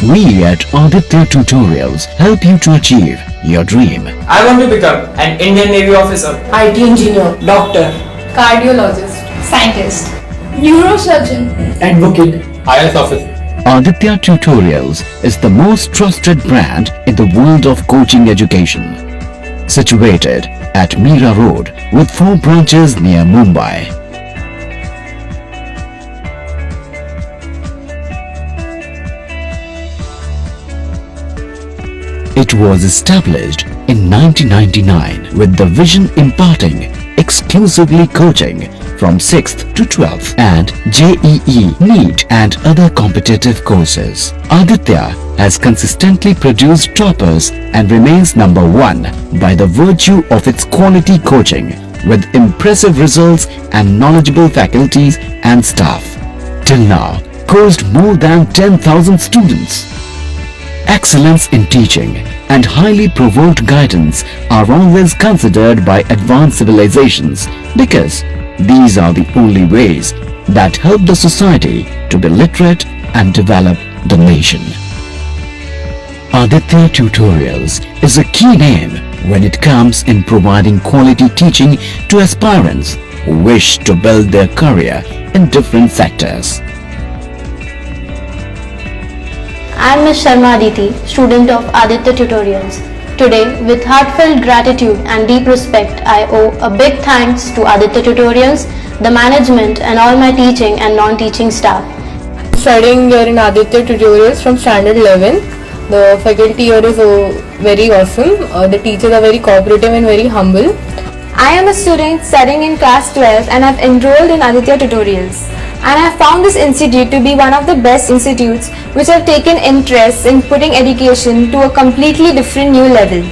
We at Aditya Tutorials help you to achieve your dream. I want to become an Indian Navy officer, IT engineer, doctor, cardiologist, scientist, neurosurgeon, advocate, IAS officer. Aditya Tutorials is the most trusted brand in the world of coaching education. Situated at Mira Road with 4 branches near Mumbai. It was established in 1999 with the vision imparting exclusively coaching from 6th to 12th and JEE, NEET and other competitive courses. Aditya has consistently produced toppers and remains number 1 by the virtue of its quality coaching with impressive results and knowledgeable faculties and staff. Till now, coached more than 10,000 students. Excellence in teaching and highly provoked guidance are always considered by advanced civilizations because these are the only ways that help the society to be literate and develop the nation. Aditya Tutorials is a key name when it comes in providing quality teaching to aspirants who wish to build their career in different sectors. I am Ms. Sharma Aditi, student of Aditya Tutorials. Today, with heartfelt gratitude and deep respect, I owe a big thanks to Aditya Tutorials, the management and all my teaching and non-teaching staff. Studying here in Aditya Tutorials from standard 11. The faculty here is very awesome. The teachers are very cooperative and very humble. I am a student studying in class 12 and have enrolled in Aditya Tutorials. And I have found this institute to be one of the best institutes which have taken interest in putting education to a completely different new level.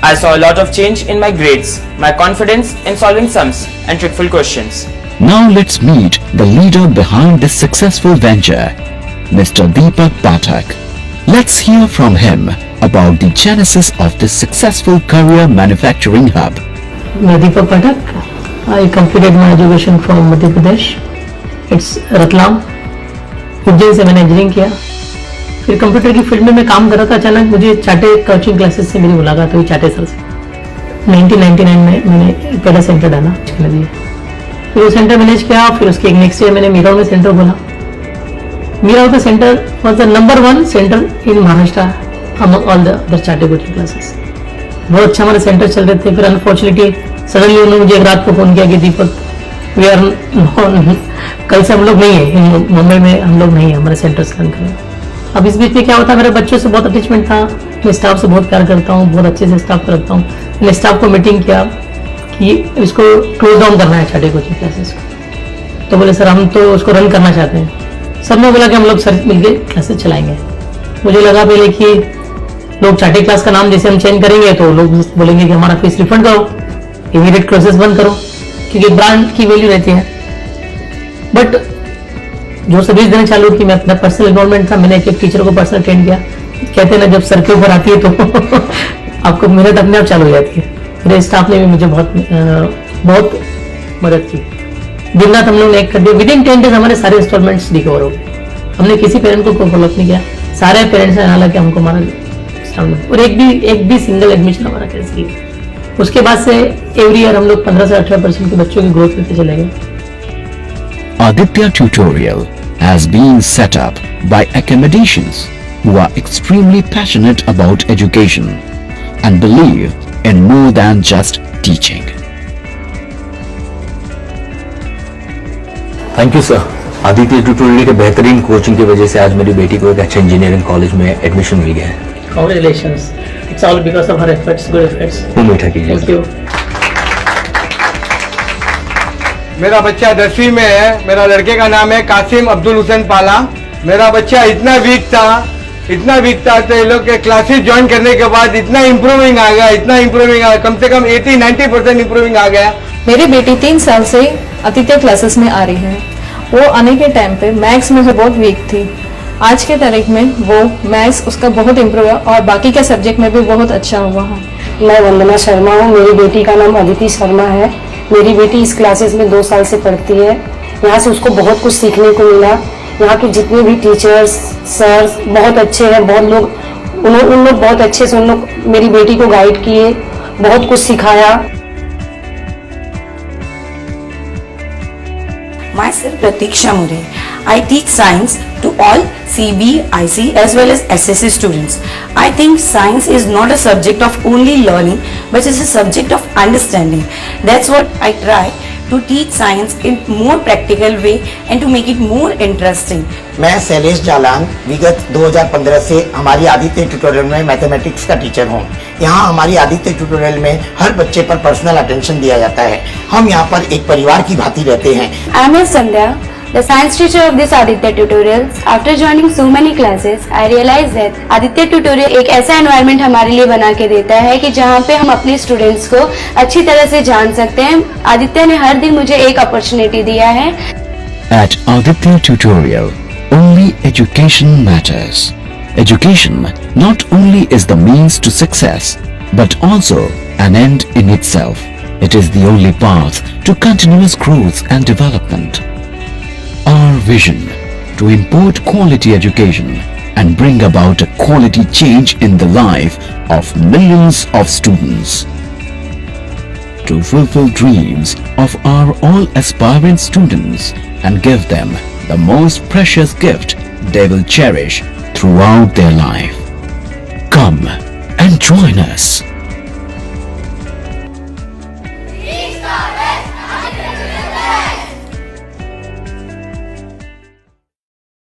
I saw a lot of change in my grades, my confidence in solving sums and trickful questions. Now let's meet the leader behind this successful venture, Mr. Deepak Pathak. Let's hear from him about the genesis of this successful career manufacturing hub. मैं दीपक पाठक. I completed my education from Madhya Pradesh. It's Ratlam. Ujjain से मैंने engineering किया. फिर computer की field में मैं काम कर रहा था. अचानक मुझे चाटे कोचिंग क्लासेस से मेरी मुलाकात हुई चाटे सर से. 1999 में मैंने पहला सेंटर डाला के लिए. फिर वो सेंटर मैनेज किया. फिर उसके एक नेक्स्ट ईयर मैंने मीरा में सेंटर खोला. मीरा का centre was the number 1 centre in Maharashtra among all the other चाटे कोचिंग क्लासेस. बहुत अच्छा हमारे सेंटर चल रहे थे. फिर अनफॉर्चुनेटली सडनली उन्होंने मुझे एक रात को फोन किया कि दीपक वी आर कल से हम लोग नहीं है मुंबई में, हम लोग नहीं है, हमारे सेंटर्स रन कर रहे हैं. अब इस बीच में क्या होता है, मेरे बच्चों से बहुत अटैचमेंट था. मैं स्टाफ से बहुत प्यार करता हूँ, बहुत अच्छे से स्टाफ को रखता हूँ. मैंने स्टाफ को मीटिंग किया कि इसको क्लोज डाउन करना है चाटे कोचिंग क्लासेस को. तो बोले सर हम तो उसको रन करना चाहते हैं. सबने बोला कि हम लोग सर मिलकर क्लासेस चलाएंगे. मुझे लगा पहले कि लोग चाटे क्लास का नाम जैसे हम चेंज करेंगे तो लोग बोलेंगे कि हमारा फीस रिफंड करो, इमीडिएट क्लासेस बंद करो, क्योंकि ब्रांड की वैल्यू रहती है. बट जो सर्विस देना चालू की, मैं अपना पर्सनल इन्वॉल्वमेंट था. मैंने एक टीचर को पर्सनल ट्रेन किया. कहते हैं ना जब सर के ऊपर आती है तो आपको मेहनत अपने आप चालू हो जाती है. मेरे स्टाफ ने भी मुझे बहुत मदद की. दिन रात हम लोग ने एक कर दिया. विदिन 10 डेज हमारे सारे इंस्टॉलमेंट्स रिकवर हो गए. हमने किसी पेरेंट को फॉलोअप नहीं किया. सारे पेरेंट्स ने हालांकि हमको हमारा इंस्टॉलमेंट और एक भी सिंगल एडमिशन हमारा कैंसिल किया. उसके बाद से एवरी ईयर हम लोग 15 से 18% के बच्चों की ग्रोथ लेते चले गए. Aditya Tutorial has been set up by academicians who are extremely passionate about education and believe in more than just teaching. Thank you sir. Aditya tutorial के बेहतरीन कोचिंग की वजह से आज मेरी बेटी को एक अच्छे इंजीनियरिंग कॉलेज में एडमिशन मिल गया है. Congratulations. It's all because of her efforts, good efforts. वो मीठा कीजिए. Thank you. मेरा बच्चा 10वीं में है. मेरा लड़के का नाम है कासिम अब्दुल हुसैन पाला. मेरा बच्चा इतना वीक था तो ये लोग के क्लासेस ज्वाइन करने के बाद इतना इम्प्रूविंग आ गया, कम से कम 80-90% इम्प्रूविंग आ गया. मेरी बेटी 3 साल से आदित्य क्लासेस में आ रही है. वो आने के टाइम पे मैथ्स में बहुत वीक थी. आज के तारीख में वो मैथ्स उसका बहुत इम्प्रूव हुआ और बाकी के सब्जेक्ट में भी बहुत अच्छा हुआ है. मैं वंदना शर्मा हूँ. मेरी बेटी का नाम अदिति शर्मा है. मेरी बेटी इस क्लासेस में 2 साल से पढ़ती है. यहाँ से उसको बहुत कुछ सीखने को मिला. यहाँ के जितने भी टीचर्स सर्स बहुत अच्छे हैं, बहुत लोग उन लोग बहुत अच्छे से उन लोग मेरी बेटी को गाइड किए, बहुत कुछ सिखाया। Myself Pratiksha Mure. I teach science to all CB, IC as well as SSC students. I think science is not a subject of only learning but is a subject of understanding. That's what I try to teach science in more practical way and to make it more interesting. मैं शैलेश जालान विगत 2015 से हमारी Aditya tutorial में mathematics का teacher हूँ। यहाँ हमारी Aditya tutorial में हर बच्चे पर पर्सनल अटेंशन दिया जाता है। हम यहाँ पर एक परिवार की भांति रहते हैं। I am Sandhya, the science teacher of this Aditya Tutorials. After joining so many classes, I realized that Aditya Tutorial एक ऐसा environment हमारे लिए बना के देता है कि जहाँ पे हम अपने स्टूडेंट्स को अच्छी तरह से जान सकते हैं। आदित्य ने हर दिन मुझे एक अपॉर्चुनिटी दिया है। At Aditya Tutorial, only education matters. Education not only is the means to success, but also an end in itself. It is the only path to continuous growth and development. Our vision to import quality education and bring about a quality change in the life of millions of students. To fulfill dreams of our all aspiring students and give them the most precious gift they will cherish throughout their life. Come and join us.